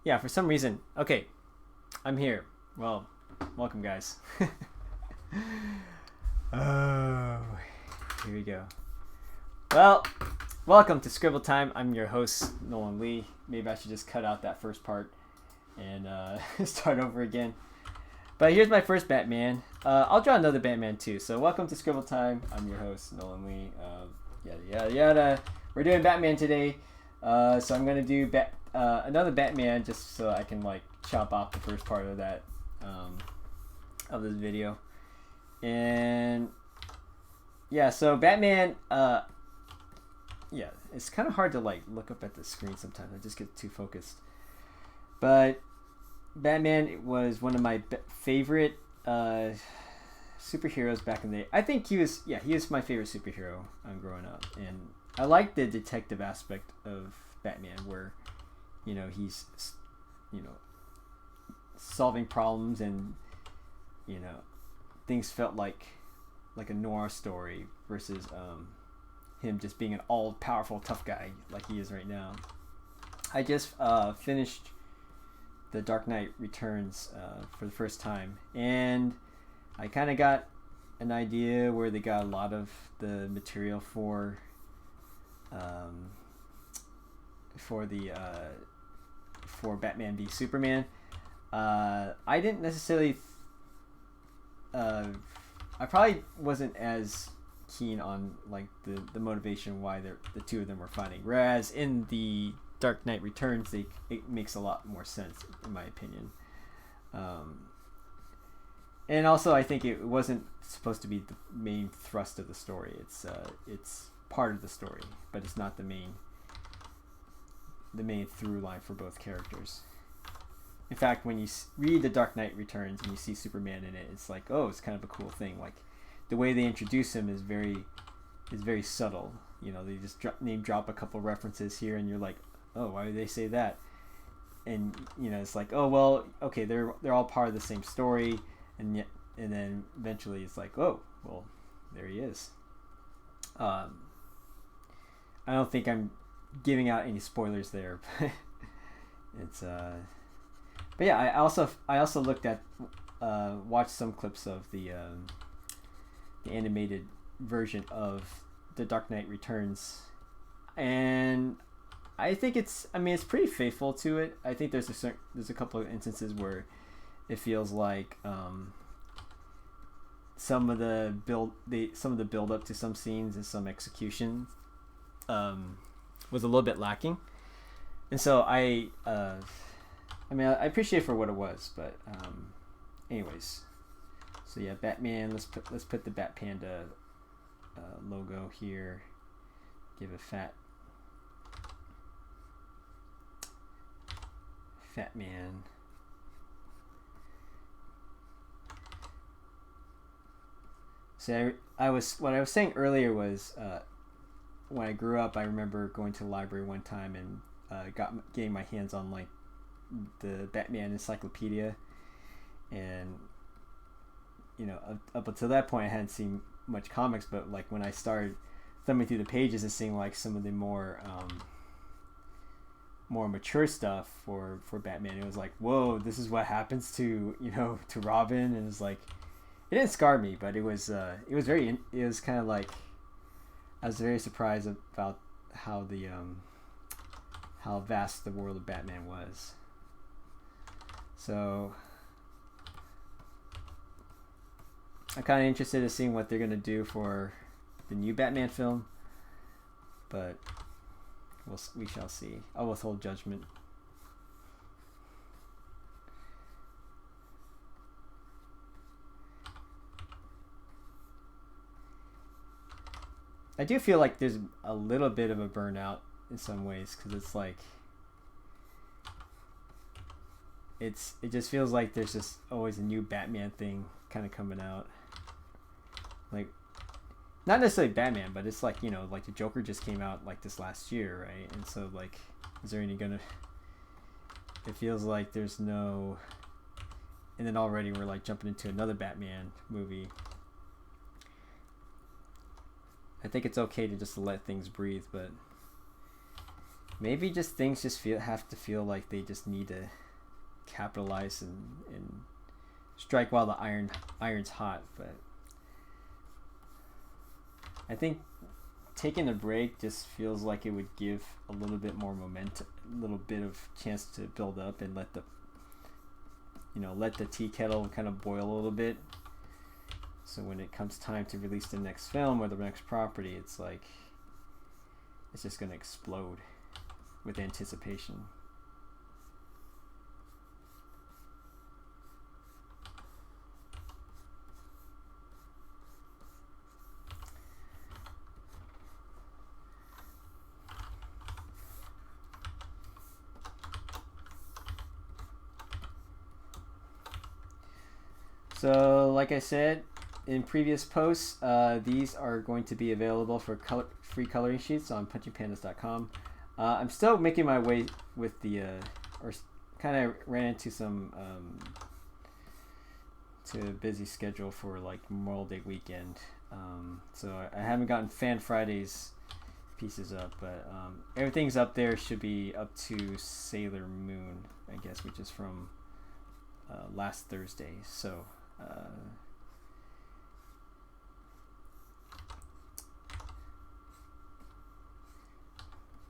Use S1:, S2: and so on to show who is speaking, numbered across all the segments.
S1: Yeah, for some reason. Okay, I'm here. Well, welcome, guys. Oh, here we go. Well, welcome to Scribble Time. I'm your host, Nolan Lee. Maybe I should just cut out that first part and start over again. But here's my first Batman. I'll draw another Batman too. So welcome to Scribble Time. I'm your host, Nolan Lee. Yada yada yada. We're doing Batman today. So I'm gonna do another Batman just so I can like chop off the first part of that of this video. And yeah, so Batman. Yeah, it's kind of hard to like look up at the screen sometimes. I just get too focused. But Batman was one of my favorite superheroes back in the day. I think he was my favorite superhero growing up, and I like the detective aspect of Batman, where he's solving problems, and things felt like a noir story versus him just being an all-powerful tough guy like he is right now. I just finished The Dark Knight Returns for the first time, and I kind of got an idea where they got a lot of the material for Batman v Superman. I didn't necessarily I probably wasn't as keen on like the motivation why the two of them were fighting, whereas in the Dark Knight Returns it makes a lot more sense in my opinion. And also I think it wasn't supposed to be the main thrust of the story. It's part of the story, but it's not the main through line for both characters. In fact, when you read The Dark Knight Returns and you see Superman in it, it's like, oh, it's kind of a cool thing. Like the way they introduce him is very subtle. They just name drop a couple references here, and you're like, oh, why did they say that? And it's like, oh well, okay, they're all part of the same story, and then eventually it's like, oh well, there he is. I don't think I'm giving out any spoilers there. But yeah, I also looked at watched some clips of the animated version of The Dark Knight Returns, and I think it's pretty faithful to it. I think there's a couple of instances where it feels like some of the build up to some scenes and some execution was a little bit lacking, and so I appreciate it for what it was. But anyways, so yeah, Batman. Let's put the Bat Panda logo here. Give a fat man. So what I was saying earlier was when I grew up, I remember going to the library one time and getting my hands on like the Batman encyclopedia, and up until that point I hadn't seen much comics, but like when I started thumbing through the pages and seeing like some of the more mature stuff for Batman, it was like, whoa, this is what happens to to Robin. And it's like, it didn't scar me, but it was kind of like, I was very surprised about how vast the world of Batman was. So I'm kind of interested in seeing what they're going to do for the new Batman film, but we shall see. I'll withhold judgment. I do feel like there's a little bit of a burnout in some ways, because it's like it just feels like there's just always a new Batman thing kind of coming out. Like, not necessarily Batman, but it's like, like the Joker just came out like this last year, right? And so like, is there any it feels like there's no, and then already we're like jumping into another Batman movie. I think it's okay to just let things breathe, but maybe just things just have to feel like they just need to capitalize and strike while the iron's hot. But I think taking a break just feels like it would give a little bit more momentum, a little bit of chance to build up and let the tea kettle kind of boil a little bit. So when it comes time to release the next film or the next property, it's like it's just gonna explode with anticipation. So, like I said in previous posts, these are going to be available for free coloring sheets on punchingpandas.com. I'm still making my way with the, or kind of ran into some to a busy schedule for like Memorial Day weekend. So I haven't gotten Fan Friday's pieces up, but everything's up there. Should be up to Sailor Moon, I guess, which is from last Thursday. So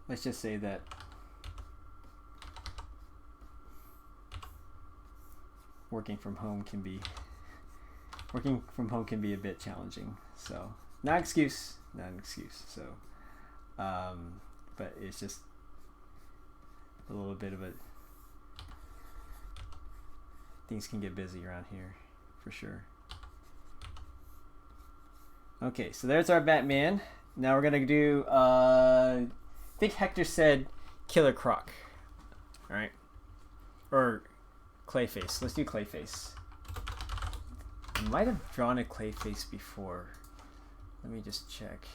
S1: let's just say that working from home can be a bit challenging. So not an excuse. So but it's just a little bit of a, things can get busy around here for sure. Okay, so there's our Batman. Now we're gonna do I think Hector said Killer Croc. Alright. Or Clayface. Let's do Clayface. I might have drawn a Clayface before. Let me just check.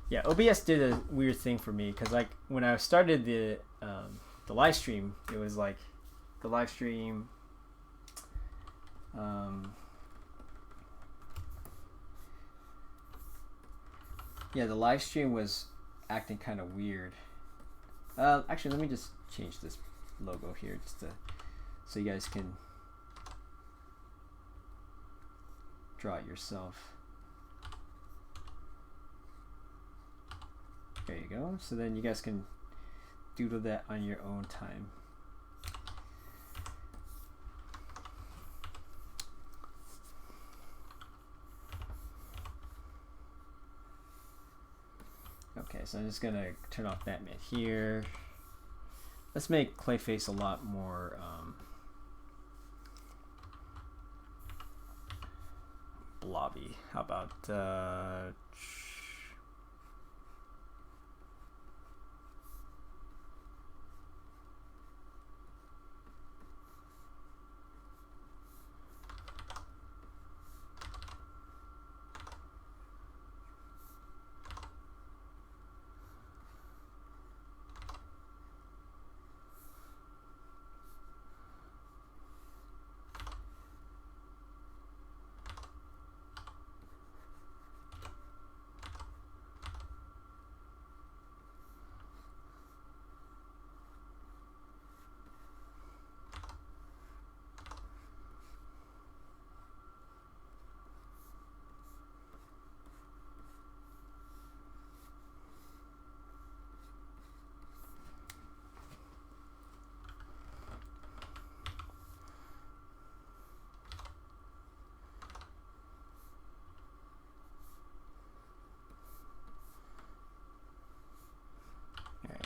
S1: Yeah, OBS did a weird thing for me because like when I started the live stream, it was like the live stream yeah, the live stream was acting kind of weird. Actually, let me just change this logo here just to so you guys can draw it yourself. There you go. So then you guys can doodle that on your own time. Okay, so I'm just gonna turn off Batman here. Let's make Clayface a lot more blobby. How about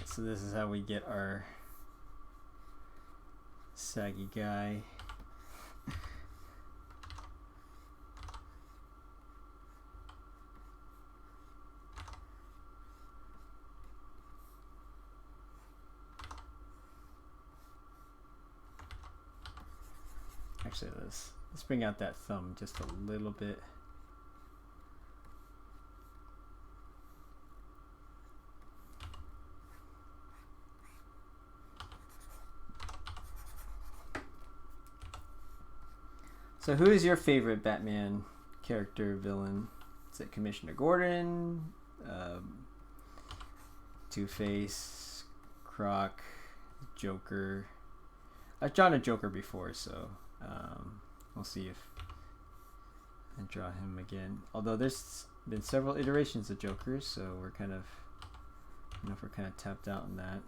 S1: so this is how we get our saggy guy. Actually, let's bring out that thumb just a little bit. So who is your favorite Batman character, villain? Is it Commissioner Gordon? Two-Face, Croc, Joker. I've drawn a Joker before, so we'll see if I draw him again. Although there's been several iterations of Jokers, so we're kind of, I don't know if we're kind of tapped out on that.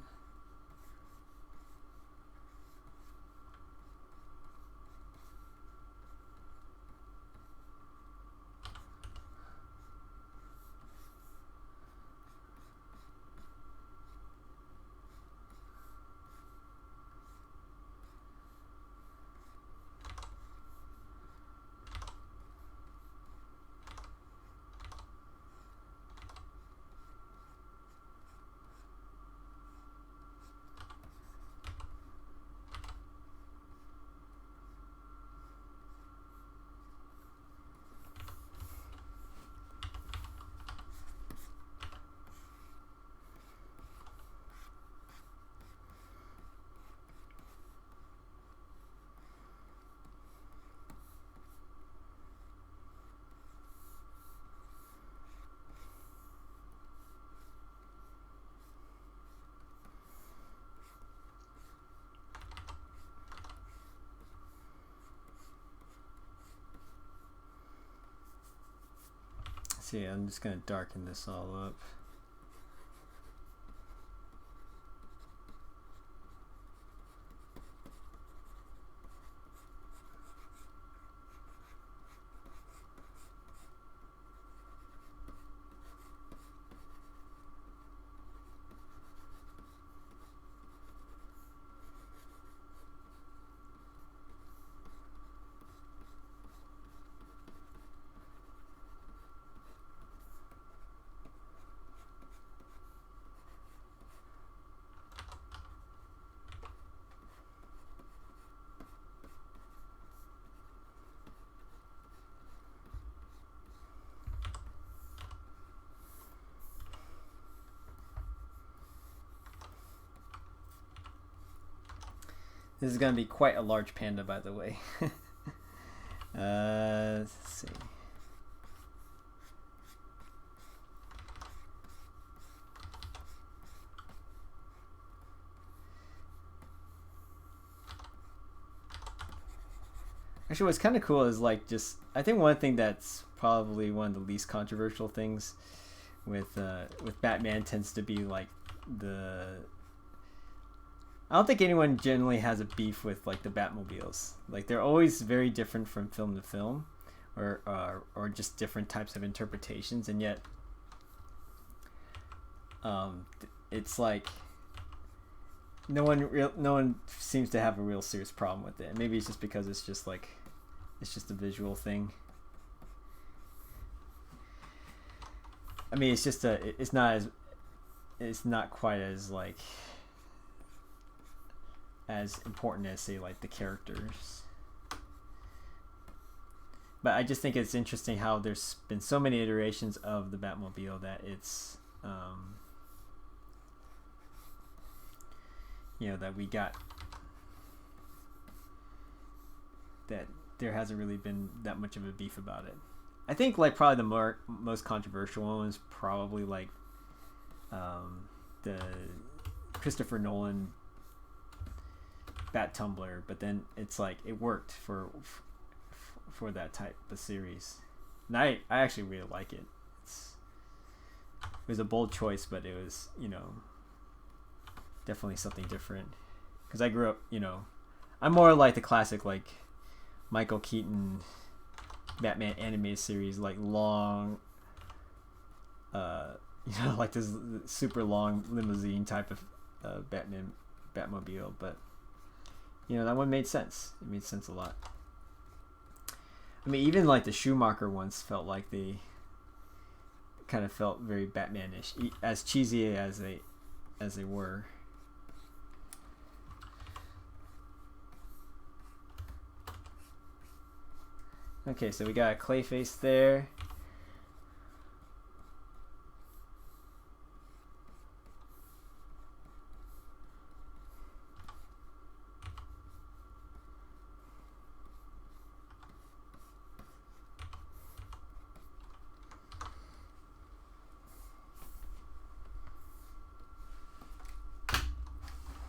S1: See, I'm just gonna darken this all up. This is going to be quite a large panda, by the way. Let's see. Actually, what's kind of cool is like just, I think one thing that's probably one of the least controversial things with Batman tends to be like I don't think anyone generally has a beef with like the Batmobiles. Like they're always very different from film to film, or just different types of interpretations, and yet it's like no one seems to have a real serious problem with it. And maybe it's just because it's just a visual thing. I mean, it's not quite as like as important as say like the characters. But I just think it's interesting how there's been so many iterations of the Batmobile that it's that we got that there hasn't really been that much of a beef about it. I think like probably the most controversial one is probably like the Christopher Nolan Bat Tumbler, but then it's like it worked for that type of series, and I actually really like it. It was a bold choice, but it was definitely something different, because I grew up I'm more like the classic like Michael Keaton Batman animated series, like long like this super long limousine type of Batmobile, but that one made sense. It made sense a lot. I mean, even like the Schumacher ones felt like they kind of felt very Batman-ish, as cheesy as they were. Okay, so we got a Clayface there.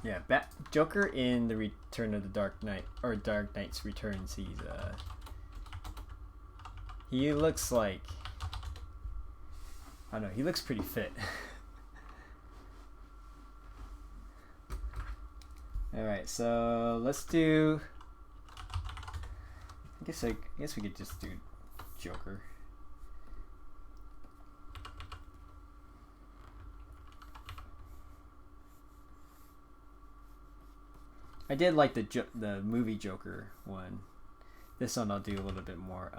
S1: Yeah, Joker in the Return of the Dark Knight, or Dark Knight's Returns, he looks like, I don't know, he looks pretty fit. Alright, so let's do, I guess we could just do Joker. I did like the movie Joker one. This one I'll do a little bit more.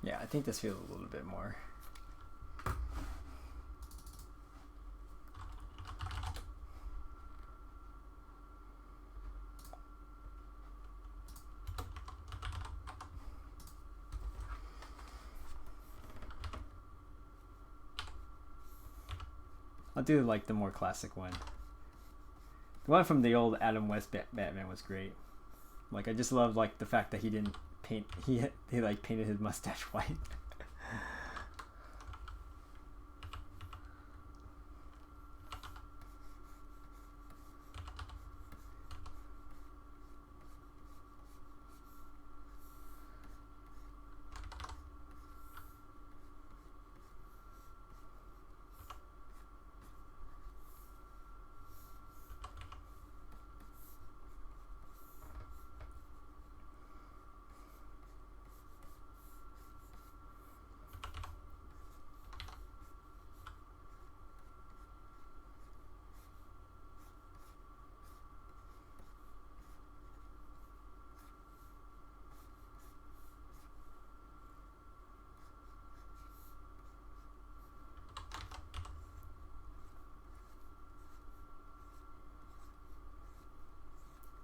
S1: Yeah, I think this feels a little bit more. I'll do like the more classic one. The one from the old Adam West Batman was great. Like, I just love like the fact that he didn't paint, he like painted his mustache white.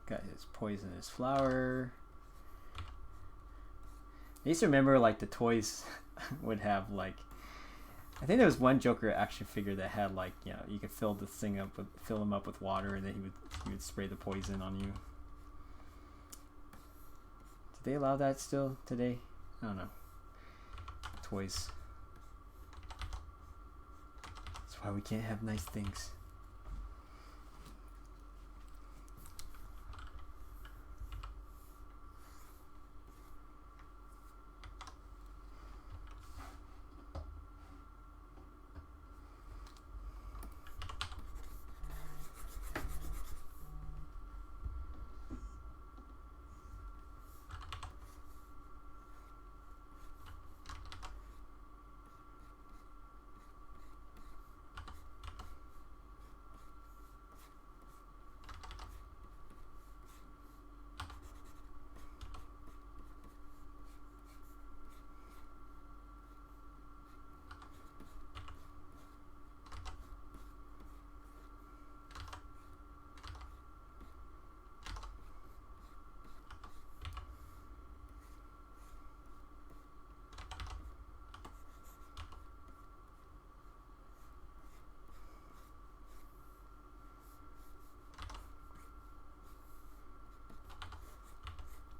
S1: Got his poisonous flower. I used to remember like the toys would have like, I think there was one Joker action figure that had like, you know, you could fill this thing up with, fill him up with water, and then he would spray the poison on you. Do they allow that still today? I don't know. Toys. That's why we can't have nice things.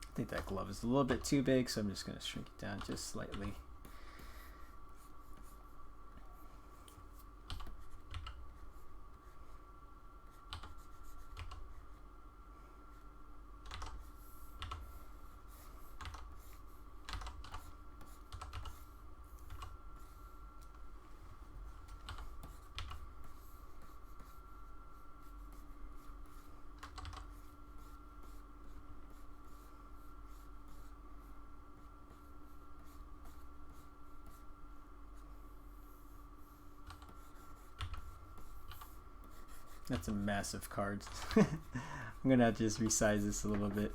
S1: I think that glove is a little bit too big, so I'm just going to shrink it down just slightly. That's a massive card. I'm gonna have to just resize this a little bit.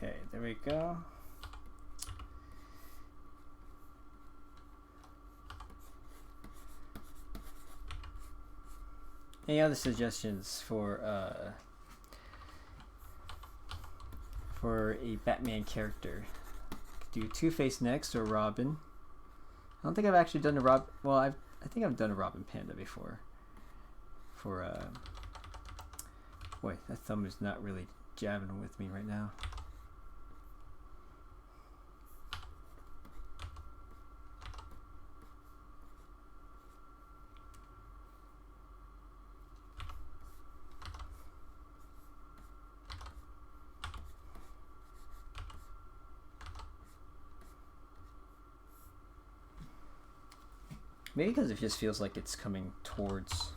S1: Okay, there we go. Any other suggestions for a Batman character? Do Two-Face next or Robin? I don't think I've actually done a Rob. Well, I think I've done a Robin Panda before. For boy, that thumb is not really jabbing with me right now. Maybe because it just feels like it's coming towards.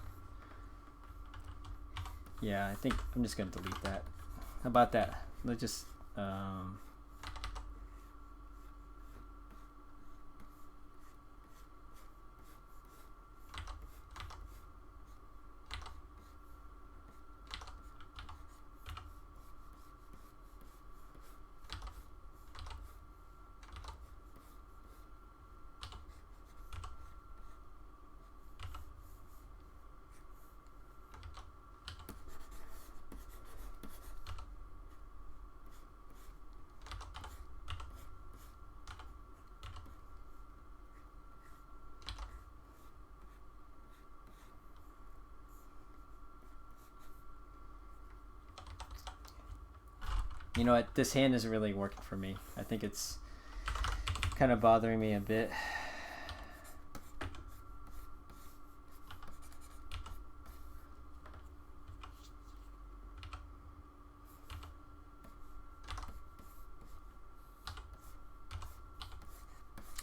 S1: Yeah, I think I'm just gonna delete that. How about that? Let's just you know what? This hand isn't really working for me. I think it's kind of bothering me a bit.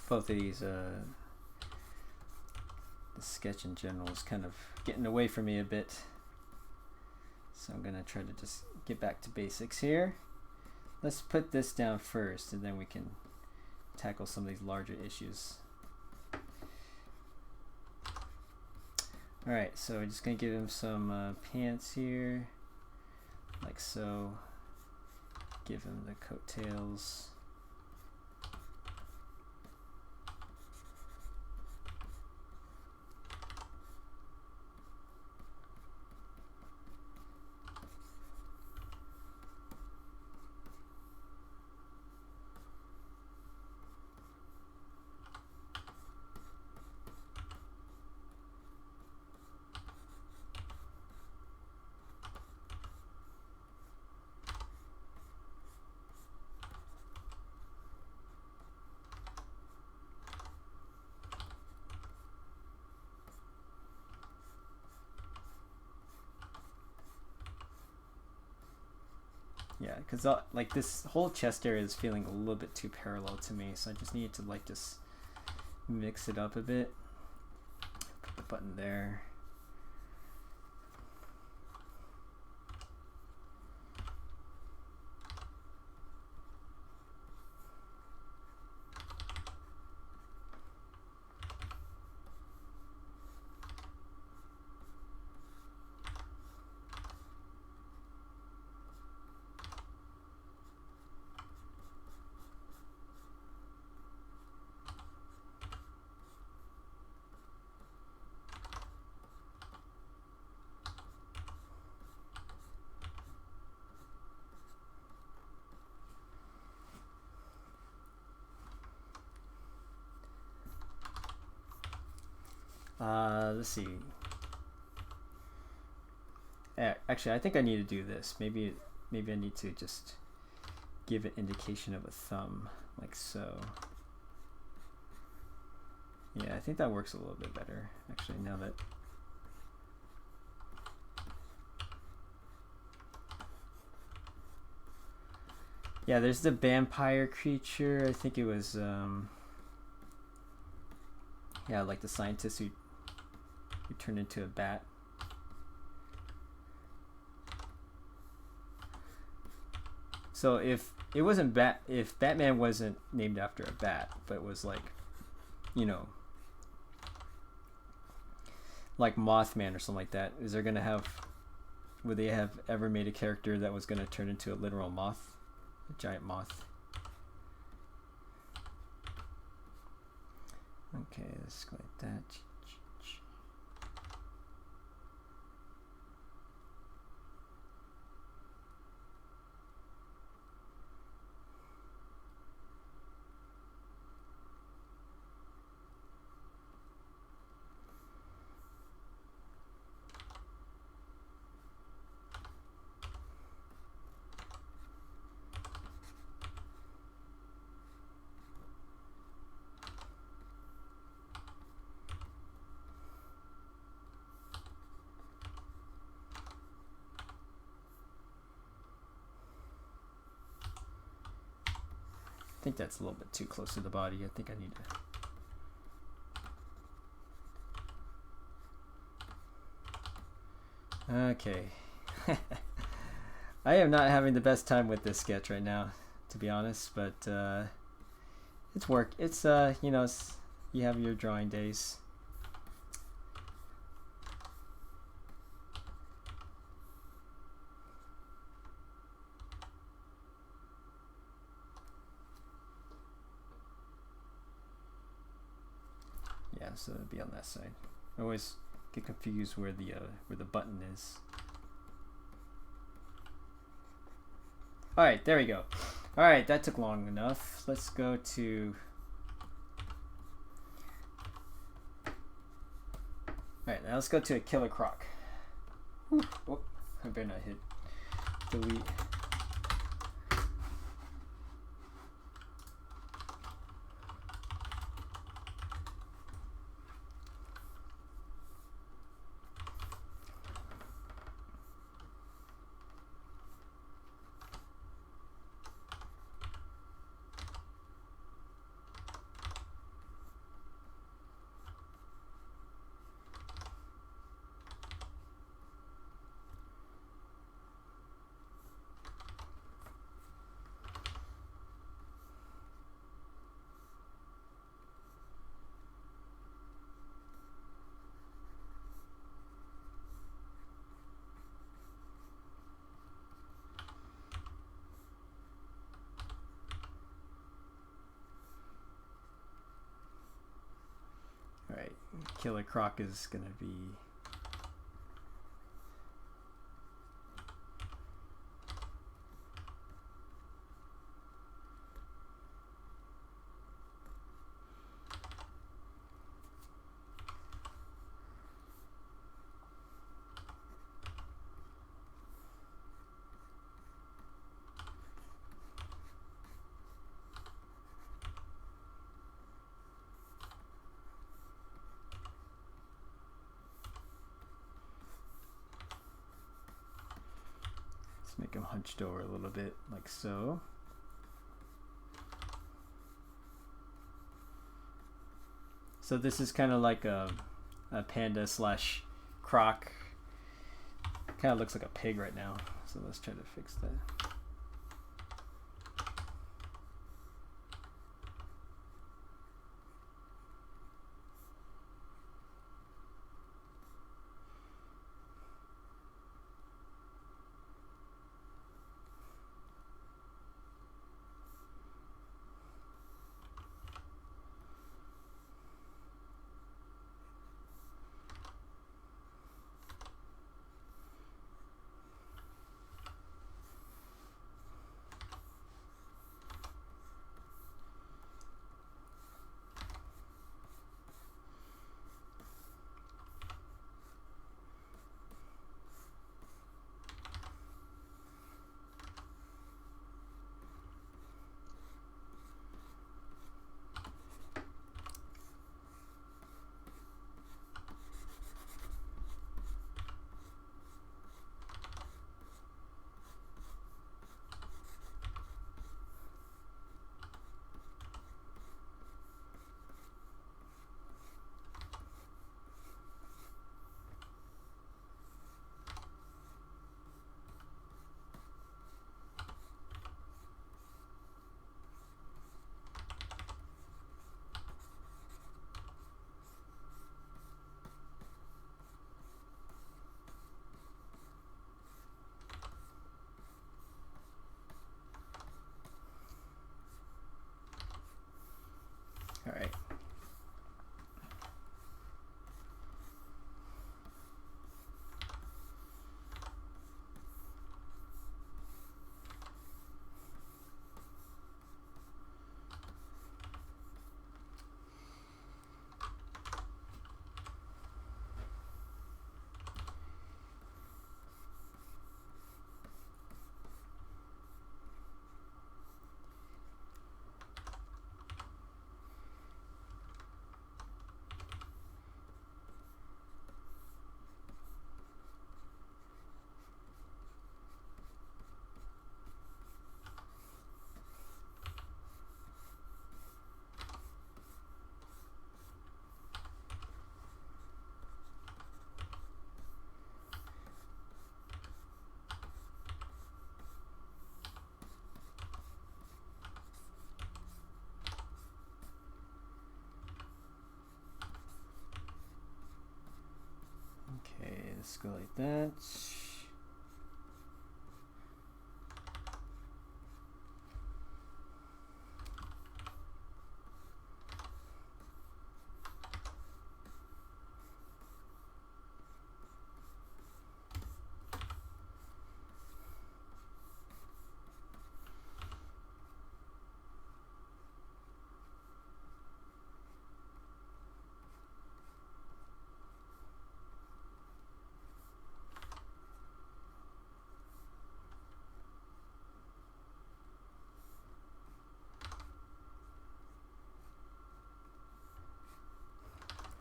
S1: Both of these, the sketch in general is kind of getting away from me a bit. So I'm gonna try to just get back to basics here. Let's put this down first, and then we can tackle some of these larger issues. Alright, so we're just going to give him some pants here, like so. Give him the coattails. Yeah, because like this whole chest area is feeling a little bit too parallel to me, so I just need to like just mix it up a bit. Put the button there. Let's see. Actually, I think I need to do this. Maybe I need to just give an indication of a thumb, like so. Yeah, I think that works a little bit better, actually, now that... Yeah, there's the vampire creature. I think it was, yeah, like the scientist who turned into a bat. So if it wasn't if Batman wasn't named after a bat, but was like, you know, like Mothman or something like that, is there gonna have, would they have ever made a character that was gonna turn into a literal moth, a giant moth? Okay, let's go like that. I think that's a little bit too close to the body. I think I need to... Okay. I am not having the best time with this sketch right now, to be honest, but it's work. It's, you know, you have your drawing days. Yeah, so it'd be on that side. I always get confused where the button is. All right, there we go. All right, that took long enough. Let's go to... All right, now let's go to a killer croc. Whew. Oh, I better not hit delete. Alright, Killer Croc is gonna be... Make him hunched over a little bit, like so. So this is kind of like a panda slash croc. Kind of looks like a pig right now. So let's try to fix that. let's go like that.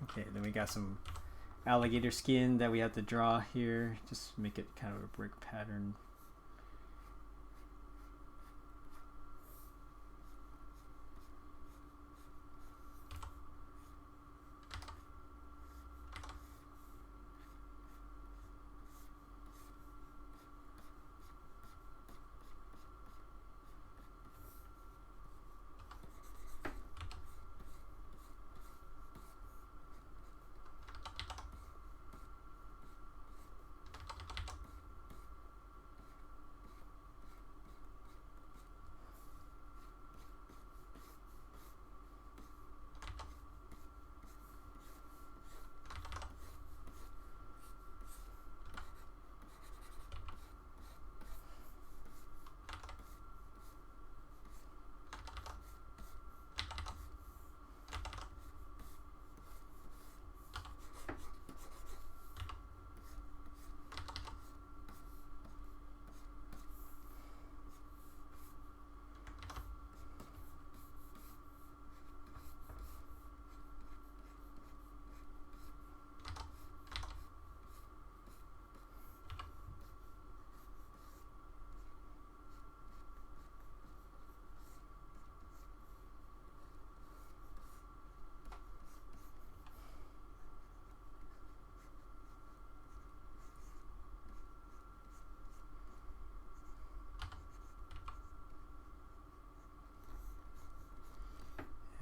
S1: Okay, then we got some alligator skin that we have to draw here. Just make it kind of a brick pattern.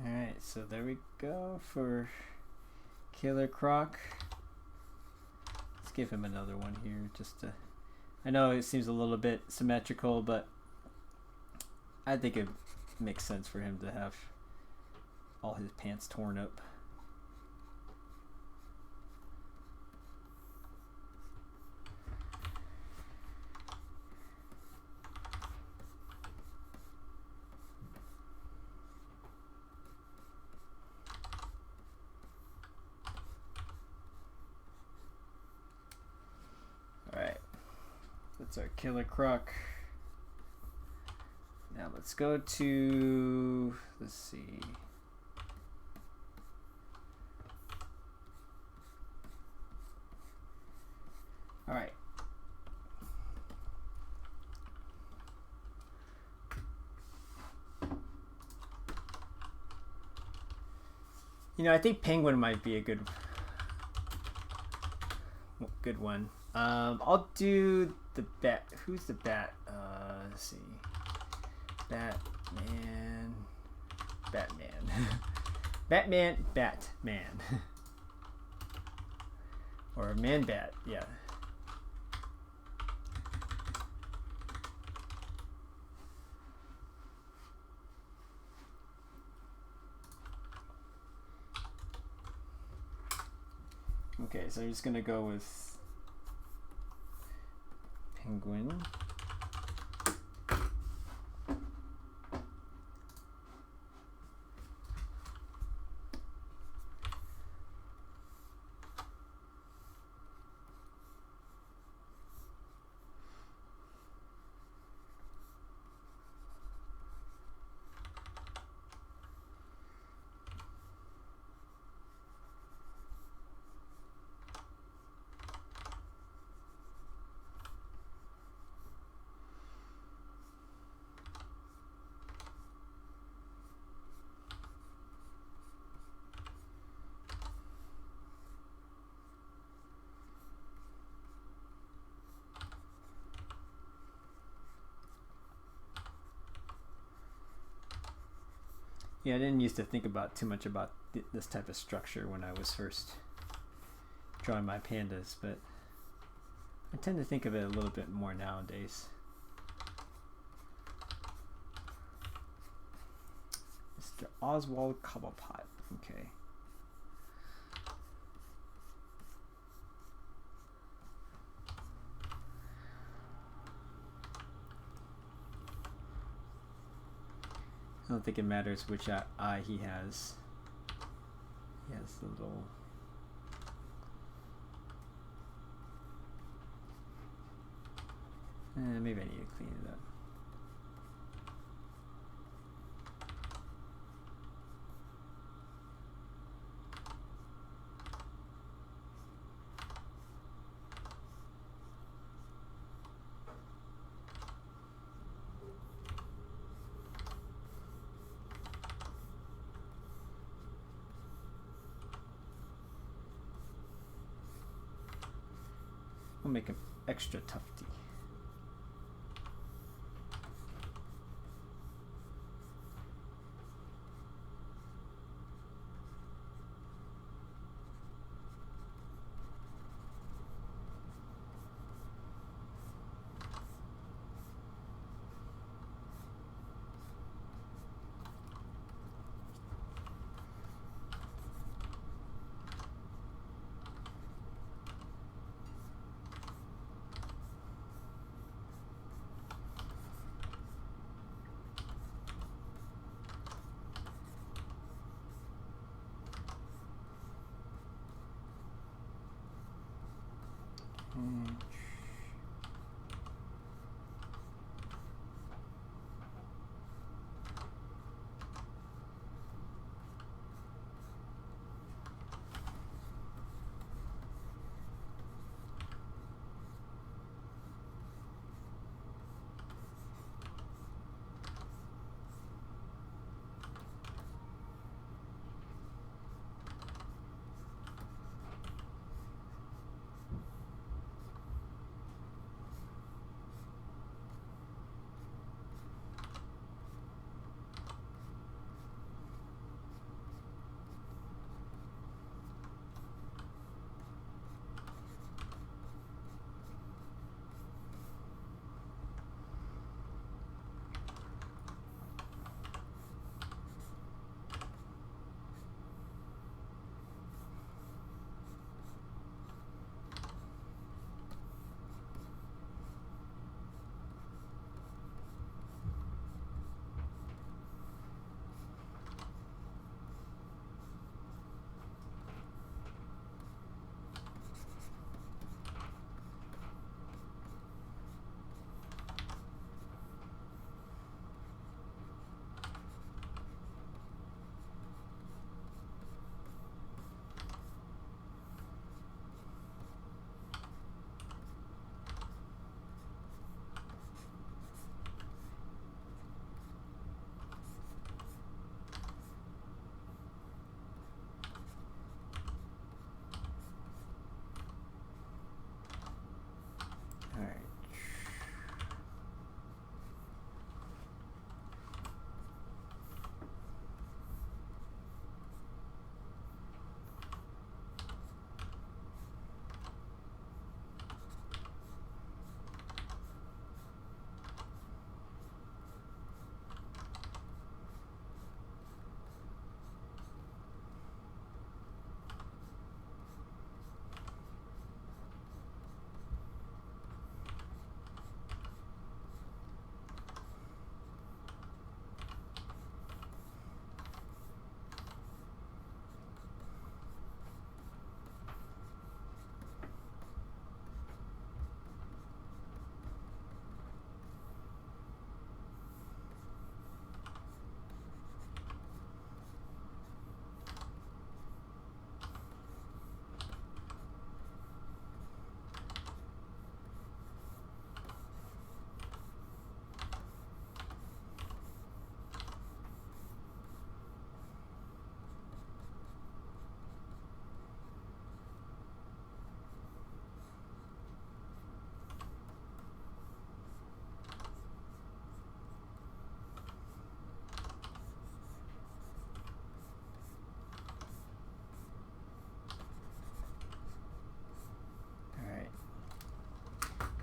S1: Alright, so there we go for Killer Croc. Let's give him another one here just to... I know it seems a little bit symmetrical, but I think it makes sense for him to have all his pants torn up. That's our Killer Croc. Now let's go to, let's see. All right. You know, I think Penguin might be a good one. I'll do the bat. Who's the bat? Let's see. Batman. Batman. Or Man-Bat, yeah. Okay, so I'm just gonna go with Penguin. Yeah, I didn't used to think about too much about this type of structure when I was first drawing my pandas, but I tend to think of it a little bit more nowadays. Mr. Oswald Cobblepot. Okay. I don't think it matters which eye he has. He has the little... maybe I need to clean it up. We'll make him extra tufty.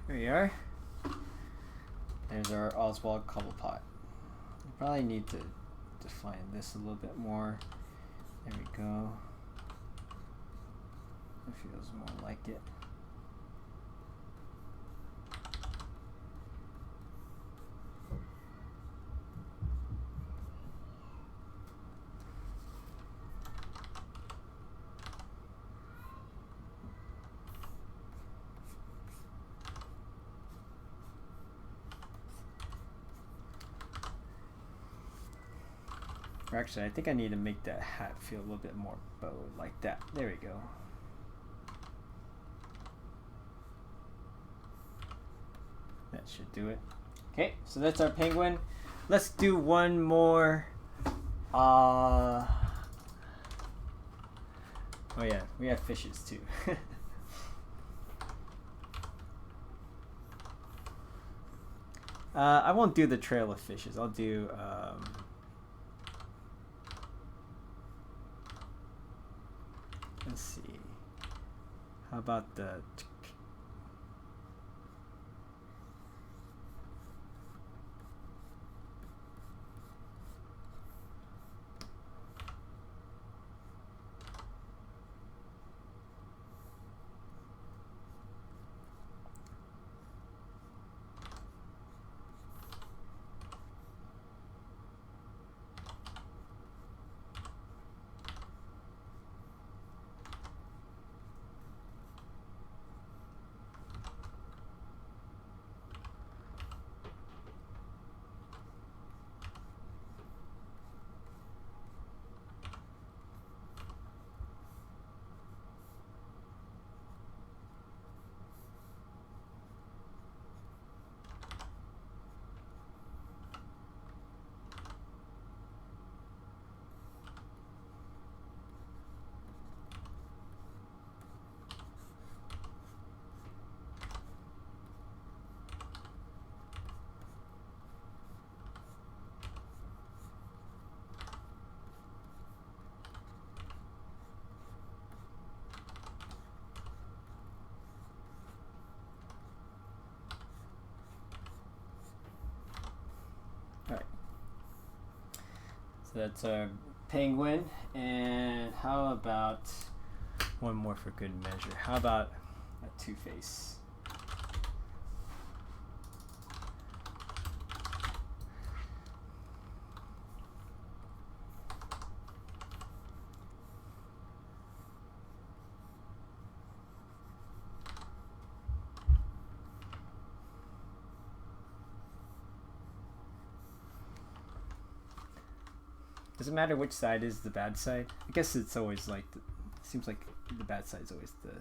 S1: Here we are. There's our Oswald Cobblepot. You probably need to define this a little bit more. There we go. It feels more like it. Or actually, I think I need to make that hat feel a little bit more bowed, like that. There we go. That should do it. Okay, so that's our penguin. Let's do one more. Oh yeah, we have fishes too. I won't do the trail of fishes. I'll do let's see. How about the So that's a penguin, and how about one more for good measure? How about a two-face? Does it matter which side is the bad side? I guess it's always like, seems like the bad side is always the...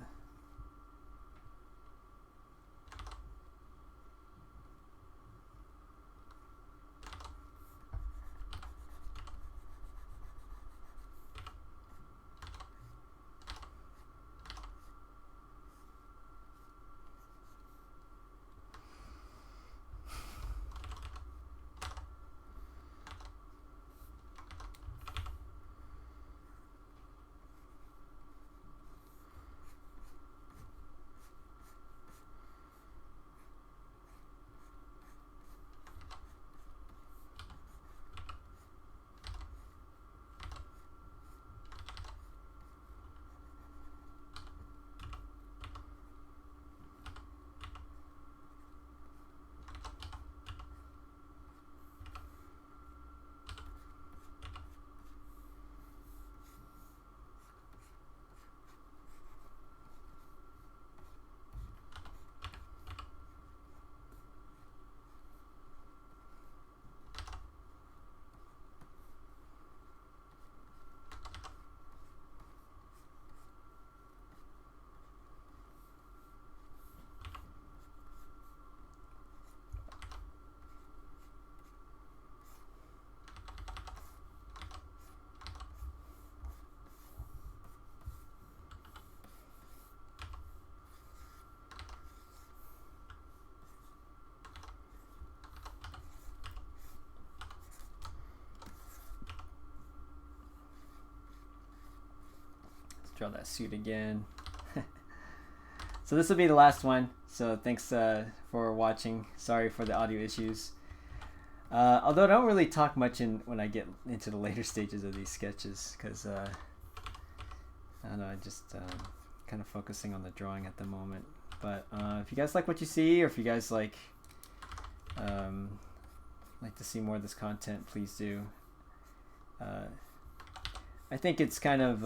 S1: Draw that suit again. So this will be the last one. So thanks for watching. Sorry for the audio issues. Although I don't really talk much when I get into the later stages of these sketches, because I don't know, I just kind of focusing on the drawing at the moment. But if you guys like what you see, or if you guys like to see more of this content, please do. I think it's kind of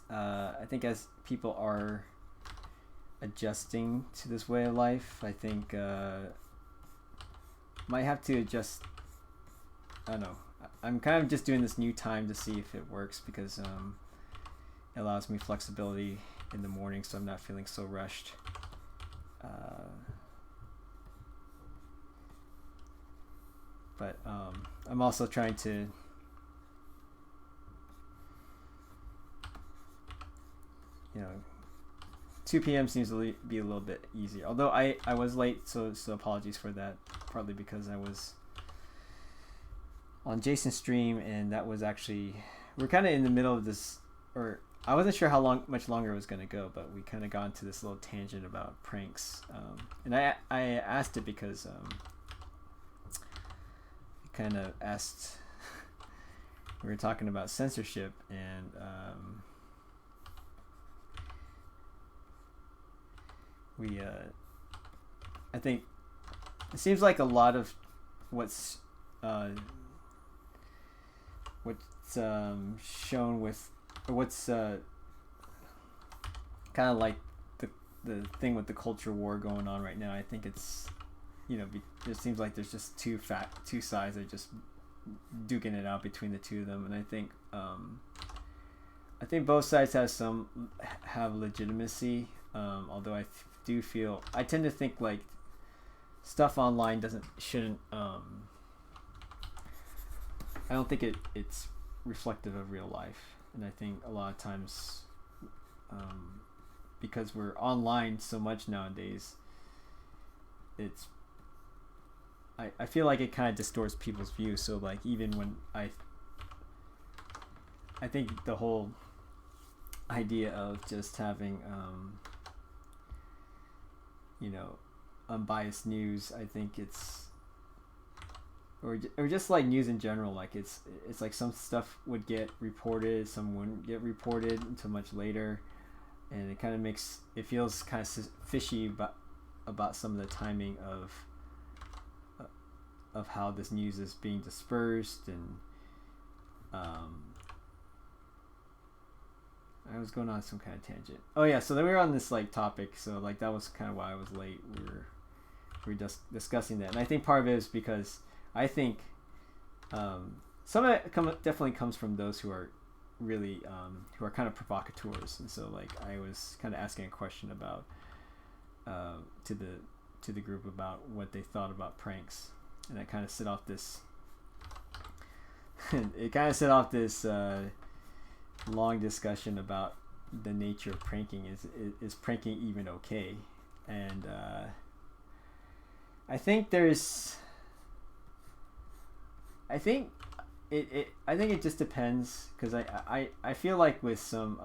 S1: I think as people are adjusting to this way of life, I think might have to adjust. I don't know. I'm kind of just doing this new time to see if it works, because it allows me flexibility in the morning, so I'm not feeling so rushed. But I'm also trying to, 2 p.m. seems to be a little bit easier. Although I was late, so apologies for that. Partly because I was on Jason's stream, and that was actually, we're kind of in the middle of this, or I wasn't sure how much longer it was going to go, but we kind of got into this little tangent about pranks. And I asked it because kind of asked, we were talking about censorship, and I think it seems like a lot of what's shown with, or what's kind of like the thing with the culture war going on right now. I think it's, it seems like there's just two sides that are just duking it out between the two of them, and I think both sides have legitimacy. Although I tend to think like stuff online shouldn't. I don't think it's reflective of real life, and I think a lot of times, because we're online so much nowadays, I feel like it kind of distorts people's views. So like, even when I think the whole idea of just having unbiased news, I think it's, or just like news in general, like it's like some stuff would get reported, some wouldn't get reported until much later, and it kind of feels kind of fishy about some of the timing of how this news is being dispersed. And I was going on some kind of tangent. Oh yeah, so then we were on this like topic, so like that was kind of why I was late. We were just discussing that, and I think part of it is because I think some of it definitely comes from those who are really who are kind of provocateurs, and so like I was kind of asking a question about to the group about what they thought about pranks, and I kind of set off this long discussion about the nature of pranking. Is pranking even okay? And I think it just depends, because I feel like with some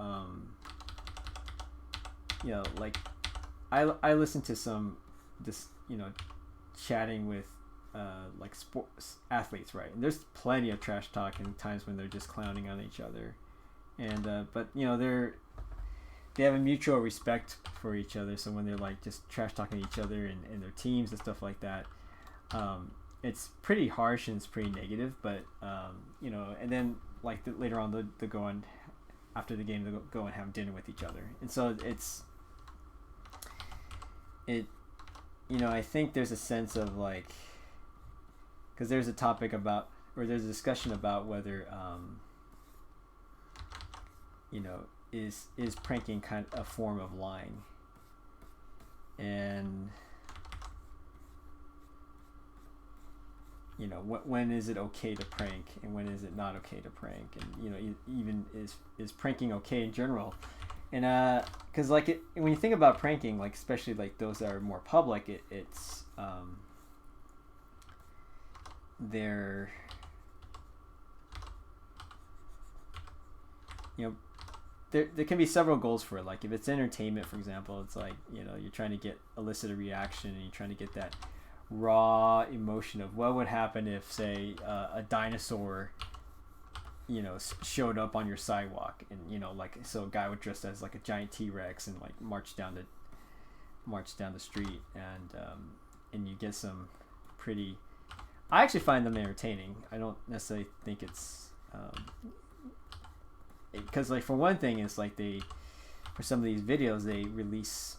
S1: like I listen to some chatting with like sports athletes, right? And there's plenty of trash talk and times when they're just clowning on each other, and but they have a mutual respect for each other. So when they're like just trash talking each other and their teams and stuff like that, it's pretty harsh and it's pretty negative. But and then like later on they'll go on after the game, they'll go and have dinner with each other, and so I think there's a sense of like, because there's a topic about, or there's a discussion about whether is pranking kind of a form of lying, and when is it okay to prank and when is it not okay to prank, and even is pranking okay in general. And because like when you think about pranking, like especially like those that are more public, it's they're there can be several goals for it. Like if it's entertainment, for example, it's like, you know, you're trying to get elicit a reaction, and you're trying to get that raw emotion of what would happen if, say, a dinosaur, you know, showed up on your sidewalk, and, you know, like, so a guy would dress as like a giant T-Rex and like march down the street, and you get some pretty. I actually find them entertaining. I don't necessarily think it's because, like, for one thing, it's like for some of these videos they release,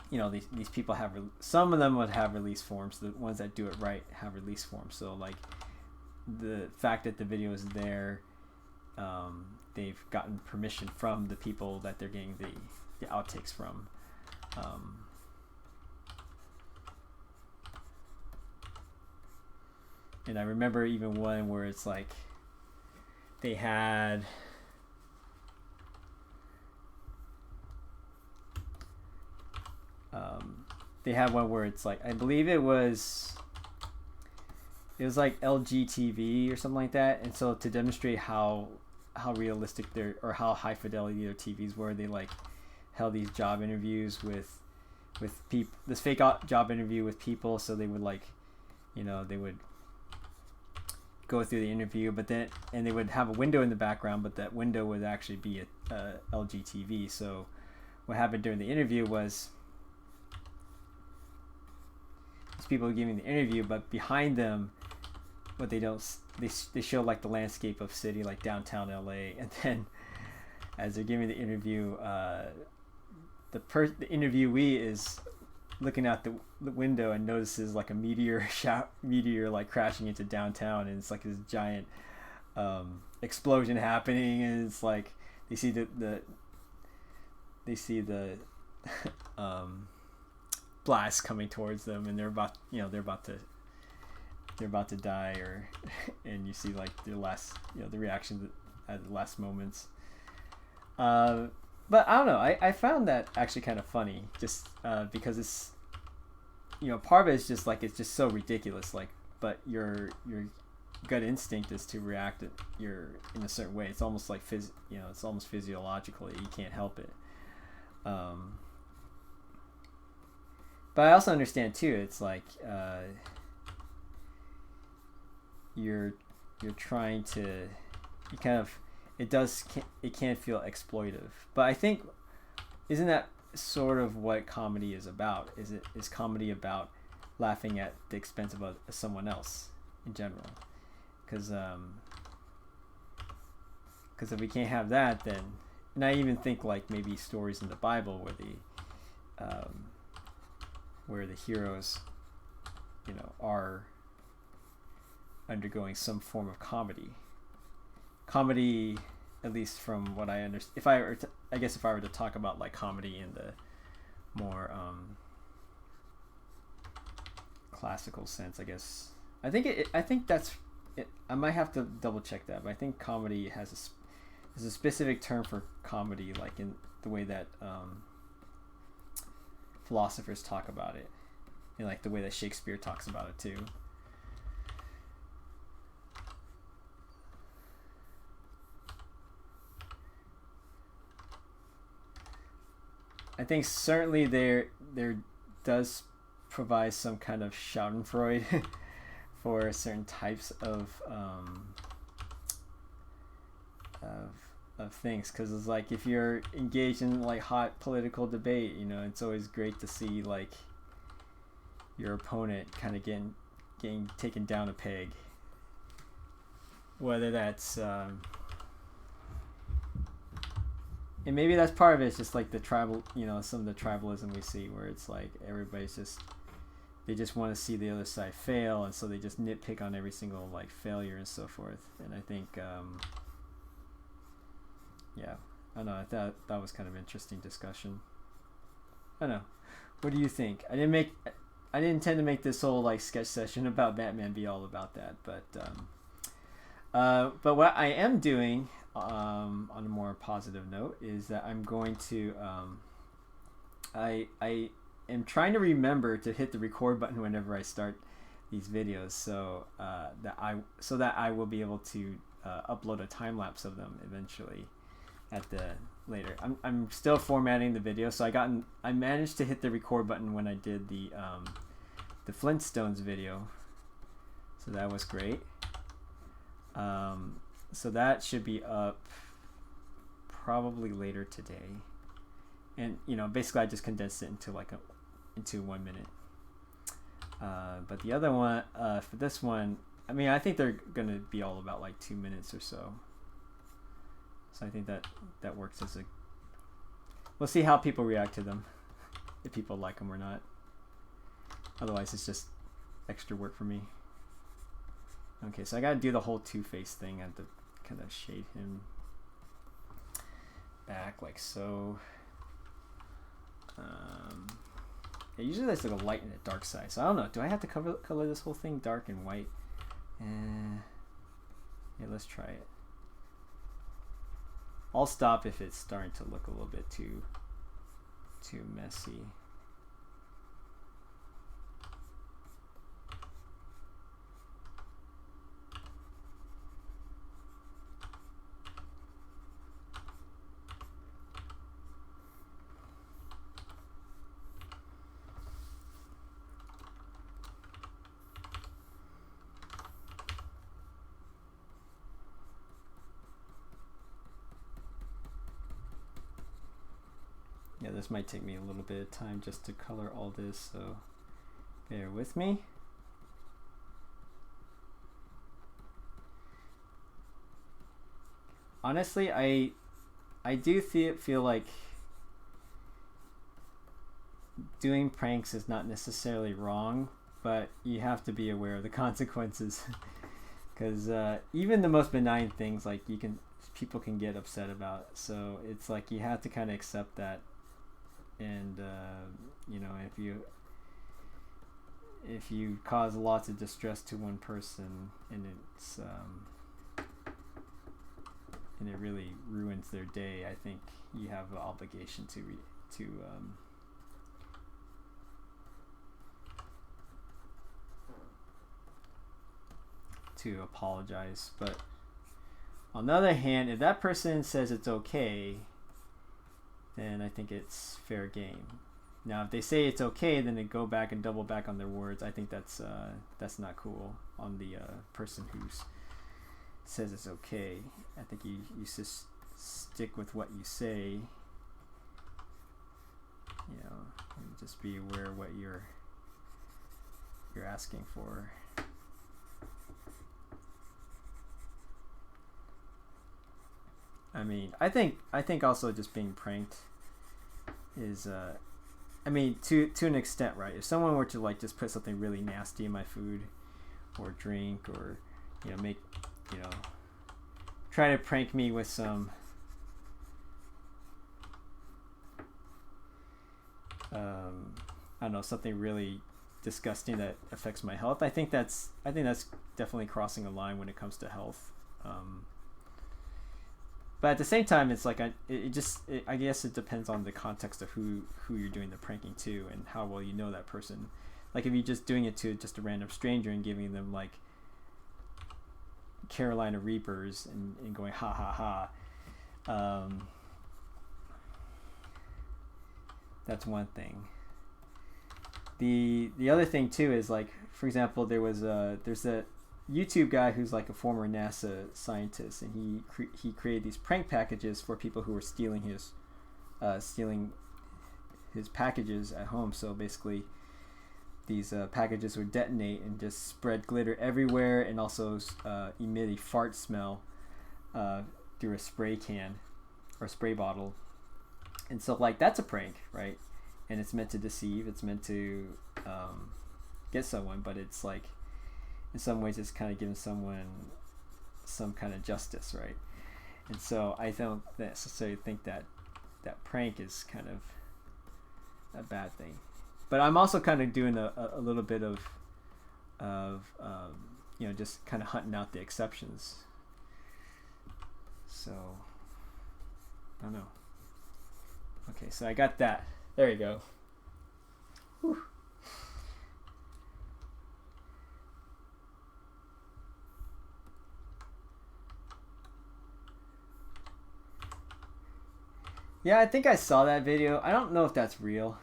S1: you know, these people have some of them would have release forms. The ones that do it right have release forms. So like the fact that the video is there, they've gotten permission from the people that they're getting the outtakes from. And I remember even one where it's like they had one where it's like, I believe it was like LGTV or something like that, and so to demonstrate how realistic or how high fidelity their TVs were, they like held these job interviews with people, this fake job interview with people. So they would, like, you know, they would go through the interview, but then, and they would have a window in the background, but that window would actually be a LGTV. So what happened during the interview was these people were giving the interview, but behind them, what they don't, they show like the landscape of city, like downtown LA, and then as they're giving the interview, the interviewee is looking out the window and notices like a meteor like crashing into downtown, and it's like this giant explosion happening, and it's like they see the blast coming towards them, and they're about to die, and you see like their last, you know, the reaction at the last moments. But I don't know, I found that actually kind of funny, just because it's, you know, part of it is just like, it's just so ridiculous, like, but your gut instinct is to react in a certain way. It's almost like it's almost physiological. You can't help it. But I also understand too, it's like you're trying to, you kind of, it can feel exploitive. But I think, isn't that sort of what comedy is about? Is comedy about laughing at the expense of someone else in general? Because if we can't have that, then, and I even think like maybe stories in the Bible where the heroes, you know, are undergoing some form of comedy, at least from what I understand. If I were to talk about like comedy in the more classical sense, I guess I think that's it. I might have to double check that, but I think comedy has a specific term for comedy, like in the way that philosophers talk about it, and like the way that Shakespeare talks about it too. I think certainly there does provide some kind of schadenfreude for certain types of things, because it's like, if you're engaged in like hot political debate, you know, it's always great to see like your opponent kind of getting taken down a peg, whether that's and maybe that's part of it. It's just like the tribal, you know, some of the tribalism we see, where it's like they just want to see the other side fail, and so they just nitpick on every single like failure and so forth. And I think yeah, I don't know, I thought that was kind of interesting discussion. I don't know, what do you think? I didn't intend to make this whole like sketch session about Batman be all about that, but what I am doing, on a more positive note, is that I'm going to I am trying to remember to hit the record button whenever I start these videos, so that I will be able to upload a time lapse of them eventually. at the later. I'm still formatting the video, so I managed to hit the record button when I did the Flintstones video, so that was great. So that should be up probably later today, and basically I just condensed it into into 1 minute. But the other one, for this one, I mean, I think they're gonna be all about like 2 minutes or so. So I think that works as a. We'll see how people react to them, if people like them or not. Otherwise, it's just extra work for me. Okay, so I gotta do the whole Two-Face thing. I have to kind of shade him back like so. Yeah, usually there's like a light and a dark side. So I don't know. Do I have to color this whole thing dark and white? Yeah, let's try it. I'll stop if it's starting to look a little bit too messy. Yeah, this might take me a little bit of time just to color all this, so bear with me. Honestly, I do feel like doing pranks is not necessarily wrong, but you have to be aware of the consequences, because even the most benign things like people can get upset about. So it's like you have to kind of accept that. And if you cause lots of distress to one person, and it really ruins their day, I think you have an obligation to apologize. But on the other hand, if that person says it's okay, then I think it's fair game. Now, if they say it's okay, then they go back and double back on their words. I think that's not cool on the person who says it's okay. I think you just stick with what you say. And just be aware of what you're asking for. I mean, I think also just being pranked is I mean, to an extent, right? If someone were to like just put something really nasty in my food or drink, or try to prank me with some I don't know, something really disgusting that affects my health, I think that's definitely crossing a line when it comes to health. But at the same time, it's like I guess it depends on the context of who you're doing the pranking to and how well you know that person. Like if you're just doing it to just a random stranger and giving them like Carolina Reapers and going ha ha ha, that's one thing. The other thing too is, like, for example, there's a YouTube guy who's like a former NASA scientist, and he created these prank packages for people who were stealing his packages at home. So basically, these packages would detonate and just spread glitter everywhere, and also emit a fart smell through a spray can or spray bottle. And so, like, that's a prank, right? And it's meant to deceive. It's meant to get someone, but it's like, in some ways, it's kind of giving someone some kind of justice, right? And so I don't necessarily think that prank is kind of a bad thing. But I'm also kind of doing a little bit of just kind of hunting out the exceptions. So I don't know. Okay, so I got that. There you go. Whew. Yeah, I think I saw that video. I don't know if that's real.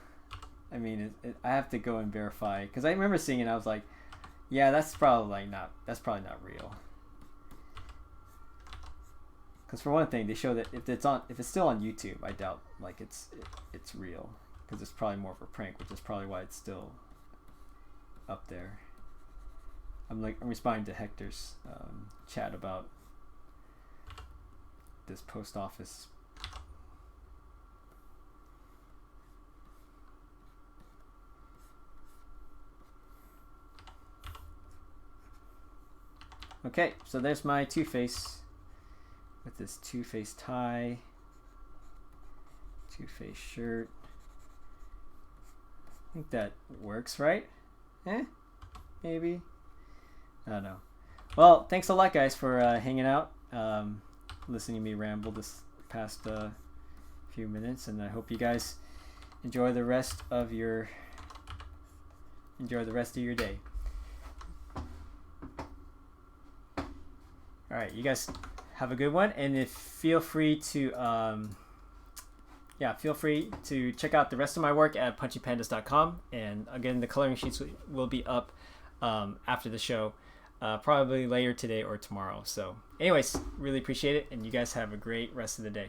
S1: I mean, I have to go and verify because I remember seeing it. I was like, yeah, that's probably not real. Because for one thing, they show that if it's still on YouTube, I doubt like it's real because it's probably more of a prank, which is probably why it's still up there. I'm responding to Hector's chat about this post office. Okay, so there's my Two-Face with this Two-Face tie, Two-Face shirt. I think that works, right? Maybe. I don't know. Well, thanks a lot, guys, for hanging out, listening to me ramble this past few minutes, and I hope you guys enjoy the rest of your day. All right, you guys have a good one, and feel free to check out the rest of my work at punchypandas.com. And again, the coloring sheets will be up after the show, probably later today or tomorrow. So anyways, really appreciate it, and you guys have a great rest of the day.